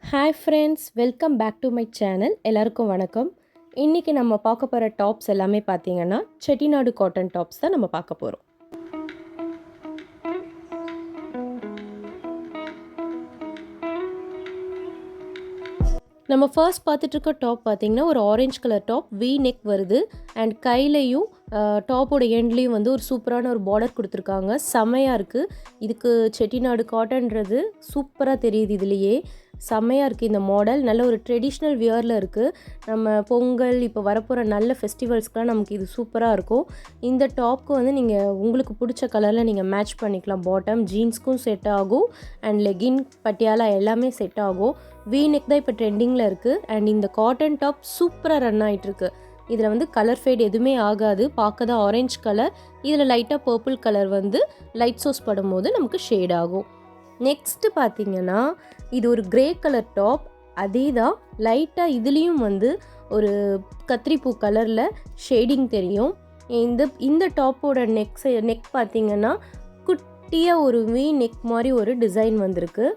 Hi friends, welcome back to my channel. எல்லாருக்கும் வணக்கம். இன்றைக்கி நம்ம பார்க்க போகிற டாப்ஸ் எல்லாமே பார்த்தீங்கன்னா செட்டிநாடு காட்டன் டாப்ஸ் தான் நம்ம பார்க்க போகிறோம். நம்ம ஃபர்ஸ்ட் பார்த்துட்டு இருக்க டாப் பார்த்தீங்கன்னா ஒரு orange colour top, we neck வருது. அண்ட் கையிலையும் டாப்போட எண்ட்லேயும் வந்து ஒரு சூப்பரான ஒரு பார்டர் கொடுத்துருக்காங்க. செம்மையாக இருக்குது. இதுக்கு செட்டிநாடு காட்டன்றது சூப்பராக தெரியுது. இதுலேயே செம்மையாக இருக்குது இந்த மாடல். நல்ல ஒரு ட்ரெடிஷ்னல் வியரில் இருக்குது. நம்ம பொங்கல் இப்போ வரப்போகிற நல்ல ஃபெஸ்டிவல்ஸ்க்கெலாம் நமக்கு இது சூப்பராக இருக்கும். இந்த டாப்க்கு வந்து நீங்கள் உங்களுக்கு பிடிச்ச கலரில் நீங்கள் மேட்ச் பண்ணிக்கலாம். பாட்டம் ஜீன்ஸ்க்கும் செட் ஆகும், அண்ட் லெகின் பட்டியாலா எல்லாமே செட் ஆகும். வி நெக் தான் இப்போ ட்ரெண்டிங்கில் இருக்குது. அண்ட் இந்த காட்டன் டாப் சூப்பராக ரன் ஆகிட்டுருக்கு. இதில் வந்து கலர் ஃபேட் எதுவுமே ஆகாது. பார்க்க தான் ஆரஞ்சு கலர், இதில் லைட்டாக பர்பிள் கலர் வந்து லைட் சோஸ் படும்போது நமக்கு ஷேட் ஆகும். நெக்ஸ்ட்டு பார்த்தீங்கன்னா இது ஒரு கிரே கலர் டாப். அதே தான் லைட்டாக இதுலேயும் வந்து ஒரு கத்திரிப்பூ கலரில் ஷேடிங் தெரியும். இந்த டாப்போட நெக் பார்த்தீங்கன்னா குட்டியாக ஒரு வி நெக் மாதிரி ஒரு டிசைன் வந்திருக்கு.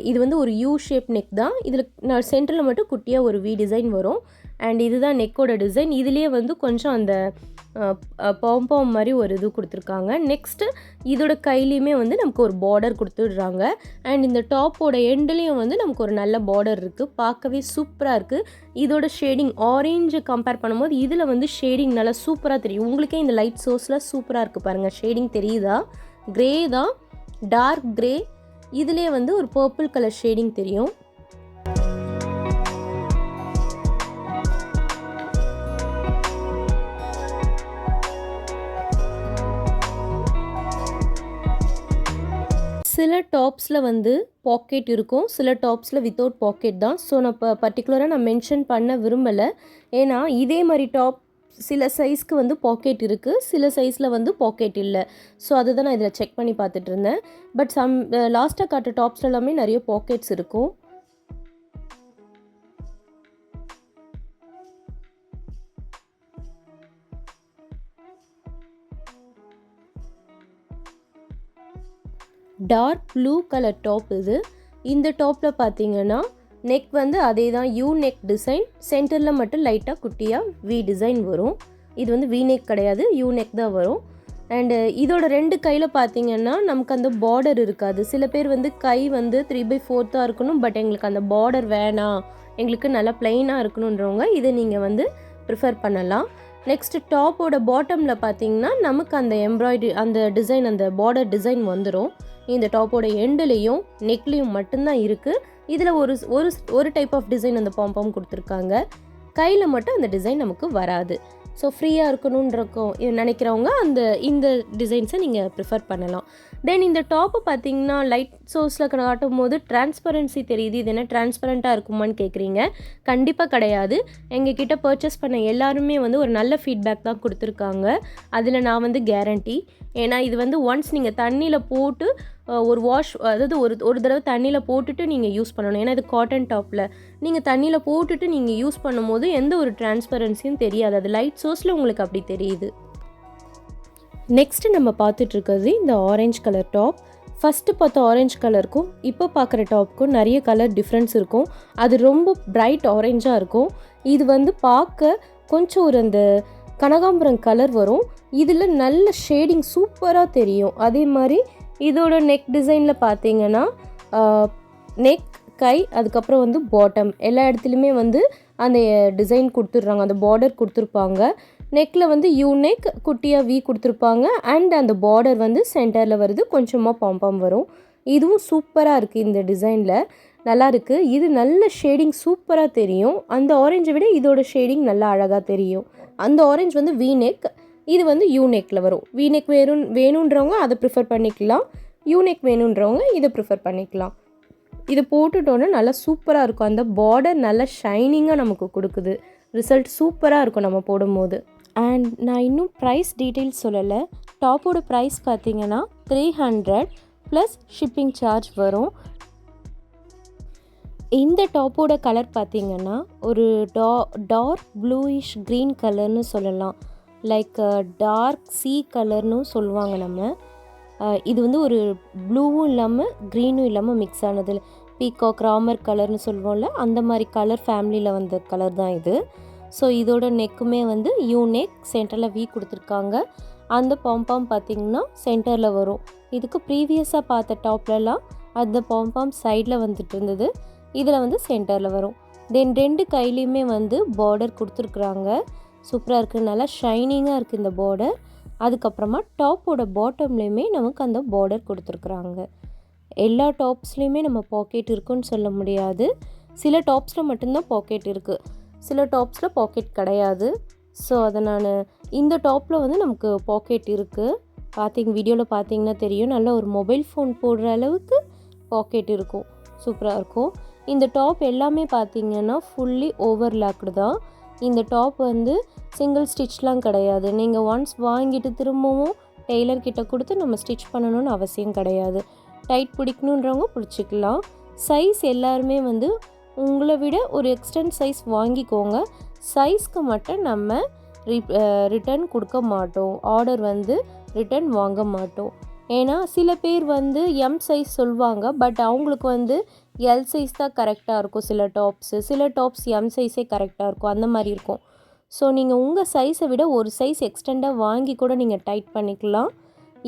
இது வந்து ஒரு யூ ஷேப் நெக் தான். இதில் சென்டரில் மட்டும் குட்டியாக ஒரு வி டிசைன் வரும். அண்ட் இதுதான் நெக்கோட டிசைன். இதுலேயே வந்து கொஞ்சம் அந்த பாம் மாதிரி ஒரு இது கொடுத்துருக்காங்க. நெக்ஸ்ட்டு இதோட கையிலையுமே வந்து நமக்கு ஒரு பார்டர் கொடுத்துடுறாங்க. அண்ட் இந்த டாப்போட எண்ட்லேயும் வந்து நமக்கு ஒரு நல்ல பார்டர் இருக்குது. பார்க்கவே சூப்பராக இருக்குது. இதோட ஷேடிங் ஆரஞ்சு கம்பேர் பண்ணும்போது இதில் வந்து ஷேடிங் நல்லா சூப்பராக தெரியும். உங்களுக்கே இந்த லைட் சோர்ஸில் சூப்பராக இருக்குது பாருங்கள். ஷேடிங் தெரியுதா? க்ரே தான், டார்க் க்ரே. இதுலேயே வந்து ஒரு பர்பிள் கலர் ஷேடிங் தெரியும். சில டாப்ஸில் வந்து பாக்கெட் இருக்கும், சில டாப்ஸில் வித்தவுட் பாக்கெட் தான். ஸோ நான் இப்போ பர்டிகுலராக நான் மென்ஷன் பண்ண விரும்பலை. ஏன்னா இதே மாதிரி டாப் சில சைஸ்க்கு வந்து பாக்கெட் இருக்குது, சில சைஸில் வந்து பாக்கெட் இல்லை. ஸோ அதுதான் நான் இதில் செக் பண்ணி பார்த்துட்டு இருந்தேன். பட் லாஸ்ட்டாக காட்டுற டாப்ஸ் எல்லாமே நிறைய பாக்கெட்ஸ் இருக்கும். டார்க் ப்ளூ கலர் டாப் இது. இந்த டாப்பில் பார்த்தீங்கன்னா நெக் வந்து அதே தான், யூ நெக் டிசைன். சென்டரில் மட்டும் லைட்டாக குட்டியாக வி டிசைன் வரும். இது வந்து வி நெக் கிடையாது, யூ நெக் தான் வரும். அண்டு இதோட ரெண்டு கையில் பார்த்தீங்கன்னா நமக்கு அந்த பார்டர் இருக்காது. சில பேர் வந்து கை வந்து 3/4 இருக்கணும், பட் எங்களுக்கு அந்த பார்டர் வேணாம், எங்களுக்கு நல்லா ப்ளைனாக இருக்கணுன்றவங்க இதை நீங்கள் வந்து ப்ரிஃபர் பண்ணலாம். நெக்ஸ்ட்டு டாப்போட பாட்டமில் பார்த்தீங்கன்னா நமக்கு அந்த எம்ப்ராய்டரி அந்த டிசைன், அந்த பார்டர் டிசைன் வந்துடும். இந்த டாப்போட எண்டுலேயும் நெக்லேயும் மட்டும்தான் இருக்குது. இதில் ஒரு டைப் ஆஃப் டிசைன் அந்த பாம் கொடுத்துருக்காங்க. கையில் மட்டும் அந்த டிசைன் நமக்கு வராது. ஸோ ஃப்ரீயாக இருக்கணுன்றக்கும் நினைக்கிறவங்க இந்த டிசைன்ஸை நீங்கள் ப்ரிஃபர் பண்ணலாம். தென் இந்த டாப்பு பார்த்தீங்கன்னா லைட் சோர்ஸில் காட்டும் போது டிரான்ஸ்பரன்சி தெரியுது. இது என்ன டிரான்ஸ்பரண்ட்டாக இருக்குமான்னு கேட்குறீங்க. கண்டிப்பாக கிடையாது. எங்கள் கிட்டே பர்ச்சேஸ் பண்ண எல்லாருமே வந்து ஒரு நல்ல ஃபீட்பேக் தான் கொடுத்துருக்காங்க. அதில் நான் வந்து கேரண்டி. ஏன்னா இது வந்து ஒன்ஸ் நீங்கள் தண்ணியில் போட்டு ஒரு வாஷ், அதாவது ஒரு தடவை தண்ணியில் போட்டுட்டு நீங்கள் யூஸ் பண்ணணும். ஏன்னா இது காட்டன் டாப்பில் நீங்கள் தண்ணியில் போட்டுட்டு நீங்கள் யூஸ் பண்ணும்போது எந்த ஒரு டிரான்ஸ்பரன்சியும் தெரியாது. அது லைட் சோர்ஸில் உங்களுக்கு அப்படி தெரியுது. நெக்ஸ்ட்டு நம்ம பார்த்துட்ருக்கிறது இந்த ஆரஞ்சு கலர் டாப். ஃபஸ்ட்டு பார்த்த ஆரஞ்சு கலருக்கும் இப்போ பார்க்குற டாப்புக்கும் நிறைய கலர் டிஃப்ரென்ஸ் இருக்கும். அது ரொம்ப பிரைட் ஆரஞ்சாக இருக்கும். இது வந்து பார்க்க கொஞ்சம் ஒரு அந்த கனகாம்பரம் கலர் வரும். இதில் நல்ல ஷேடிங் சூப்பராக தெரியும். அதே மாதிரி இதோட நெக் டிசைனில் பார்த்தீங்கன்னா நெக், கை, அதுக்கப்புறம் வந்து பாட்டம் எல்லா இடத்துலையுமே வந்து அந்த டிசைன் கொடுத்துட்றாங்க, அந்த பார்டர் கொடுத்துருப்பாங்க. நெக்கில் வந்து யூ நெக் குட்டியாக வி கொடுத்துருப்பாங்க. அண்ட் அந்த பார்டர் வந்து சென்டரில் வருது, கொஞ்சமாக பாம் வரும். இதுவும் சூப்பராக இருக்குது. இந்த டிசைனில் நல்லா இருக்குது. இது நல்ல ஷேடிங் சூப்பராக தெரியும். அந்த ஆரஞ்சை விட இதோட ஷேடிங் நல்லா அழகாக தெரியும். அந்த ஆரஞ்சு வந்து வி நெக், இது வந்து யூ நெக்கில் வரும். வி நெக் வேணுன்றவங்க அதை ப்ரிஃபர் பண்ணிக்கலாம், யூ நெக் வேணுன்றவங்க இதை ப்ரிஃபர் பண்ணிக்கலாம். இதை போட்டுட்டோன்னே நல்லா சூப்பராக இருக்கும். அந்த பார்டர் நல்லா ஷைனிங்காக நமக்கு கொடுக்குது. ரிசல்ட் சூப்பராக இருக்கும் நம்ம போடும்போது. அண்ட் நான் இன்னும் ப்ரைஸ் டீட்டெயில்ஸ் சொல்லலை. டாப்போட ப்ரைஸ் பார்த்தீங்கன்னா 300 ப்ளஸ் ஷிப்பிங் சார்ஜ் வரும். இந்த டாப்போட கலர் பார்த்தீங்கன்னா ஒரு டார்க் ப்ளூயிஷ் க்ரீன் கலர்னு சொல்லலாம். லைக் டார்க் சீ கலர்னு சொல்லுவாங்க நம்ம. இது வந்து ஒரு ப்ளூவும் இல்லாமல் க்ரீனும் இல்லாமல் மிக்ஸ் ஆனது. பீகாக் ராமர் கலர்னு சொல்லுவோம்ல, அந்த மாதிரி கலர் ஃபேமிலியில் வந்த கலர் தான் இது. ஸோ இதோட நெக்குமே வந்து யூ நெக், சென்டரில் வி கொடுத்துருக்காங்க. அந்த பாம்பாம் பார்த்திங்கன்னா சென்டரில் வரும். இதுக்கு ப்ரீவியஸாக பார்த்த டாப்லலாம் அந்த பாம்பாம் சைடில் வந்துட்டு இருந்தது, இதில் வந்து சென்டரில் வரும். தென் 2 கையிலையுமே வந்து பார்டர் கொடுத்துருக்குறாங்க. சூப்பராக இருக்குது, நல்லா ஷைனிங்காக இருக்குது இந்த பார்டர். அதுக்கப்புறமா டாப்போட பாட்டம்லேயுமே நமக்கு அந்த பார்டர் கொடுத்துருக்குறாங்க. எல்லா டாப்ஸ்லேயுமே நம்ம பாக்கெட் இருக்குன்னு சொல்ல முடியாது. சில டாப்ஸில் மட்டும்தான் பாக்கெட் இருக்குது, சில டாப்ஸில் பாக்கெட் கிடையாது. ஸோ அதை நான் இந்த டாப்பில் வந்து நமக்கு பாக்கெட் இருக்குது. வீடியோவில் பார்த்தீங்கன்னா தெரியும், நல்ல ஒரு மொபைல் ஃபோன் போடுற அளவுக்கு பாக்கெட் இருக்கும், சூப்பராக இருக்கும். இந்த டாப் எல்லாமே பார்த்திங்கன்னா ஃபுல்லி ஓவர்லாக்டு தான். இந்த டாப் வந்து சிங்கிள் ஸ்டிச்லாம் கிடையாது. நீங்கள் ஒன்ஸ் வாங்கிட்டு திரும்பவும் டெய்லர்கிட்ட கொடுத்து நம்ம ஸ்டிச் பண்ணணும்னு அவசியம் கிடையாது. டைட் பிடிக்கணுன்றவங்க பிடிச்சிக்கலாம். சைஸ் எல்லாருமே வந்து உங்களை விட ஒரு எக்ஸ்டெண்ட் சைஸ் வாங்கிக்கோங்க. சைஸ்க்கு மட்டும் நம்ம ரிட்டர்ன் கொடுக்க மாட்டோம், ஆர்டர் வந்து ரிட்டர்ன் வாங்க மாட்டோம். ஏன்னா சில பேர் வந்து எம் சைஸ் சொல்லுவாங்க, பட் அவங்களுக்கு வந்து எல் சைஸ் தான் கரெக்டாக இருக்கும். சில டாப்ஸ் எம் சைஸே கரெக்டாக இருக்கும், அந்த மாதிரி இருக்கும். ஸோ நீங்கள் உங்கள் சைஸை விட ஒரு சைஸ் எக்ஸ்டெண்டாக வாங்கி கூட நீங்கள் டைட் பண்ணிக்கலாம்.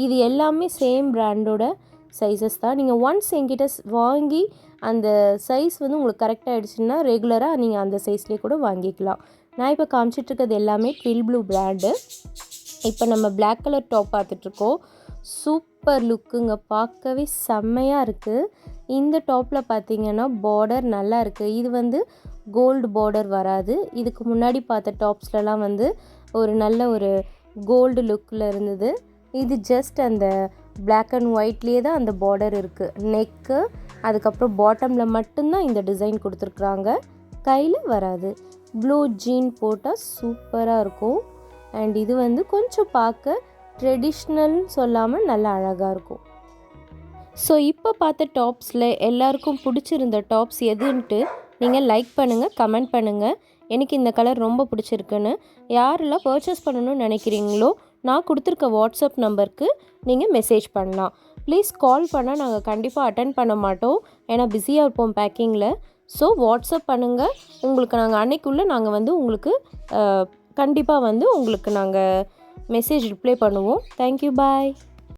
இது எல்லாமே சேம் பிராண்டோட சைஸஸ் தான். நீங்கள் ஒன்ஸ் என்கிட்ட வாங்கி அந்த சைஸ் வந்து உங்களுக்கு கரெக்டாக ஆகிடுச்சுன்னா ரெகுலராக நீங்கள் அந்த சைஸ்லேயே கூட வாங்கிக்கலாம். நான் இப்போ காமிச்சிட்ருக்கிறது எல்லாமே ட்வில் ப்ளூ பிராண்டு. இப்போ நம்ம பிளாக் கலர் டாப் பார்த்துட்ருக்கோம். சூப்பர் லுக்குங்க, பார்க்கவே செம்மையாக இருக்குது. இந்த டாப்பில் பார்த்திங்கன்னா பார்டர் நல்லா இருக்குது. இது வந்து கோல்டு பார்டர் வராது. இதுக்கு முன்னாடி பார்த்த டாப்ஸ்லலாம் வந்து ஒரு நல்ல ஒரு கோல்டு லுக்கில் இருந்தது. இது ஜஸ்ட் அந்த பிளாக் அண்ட் ஒயிட்லேயே தான் அந்த பார்டர் இருக்குது. நெக்கு அதுக்கப்புறம் பாட்டமில் மட்டும்தான் இந்த டிசைன் கொடுத்துருக்குறாங்க, கையில் வராது. ப்ளூ ஜீன் போட்டால் சூப்பராக இருக்கும். அண்ட் இது வந்து கொஞ்சம் பார்க்க ட்ரெடிஷ்னல்னு சொல்லாமல் நல்லா அழகாக இருக்கும். ஸோ இப்போ பார்த்த டாப்ஸில் எல்லாருக்கும் பிடிச்சிருந்த டாப்ஸ் எதுன்ட்டு நீங்கள் லைக் பண்ணுங்கள், கமெண்ட் பண்ணுங்கள். எனக்கு இந்த கலர் ரொம்ப பிடிச்சிருக்குன்னு. யாரெல்லாம் பர்ச்சேஸ் பண்ணணும்னு நினைக்கிறீங்களோ நான் கொடுத்துருக்க வாட்ஸ்அப் நம்பருக்கு நீங்கள் மெசேஜ் பண்ணலாம். ப்ளீஸ் கால் பண்ணால் நாங்கள் கண்டிப்பாக அட்டென்ட் பண்ண மாட்டோம், ஏன்னா பிஸியாக இருப்போம் பேக்கிங்கில். ஸோ வாட்ஸ்அப் பண்ணுங்கள், உங்களுக்கு நாங்கள் அன்னைக்குள்ளே நாங்கள் வந்து உங்களுக்கு கண்டிப்பாக வந்து உங்களுக்கு நாங்கள் மெசேஜ் ரிப்ளை பண்ணுவோம். தேங்க்யூ, பாய்.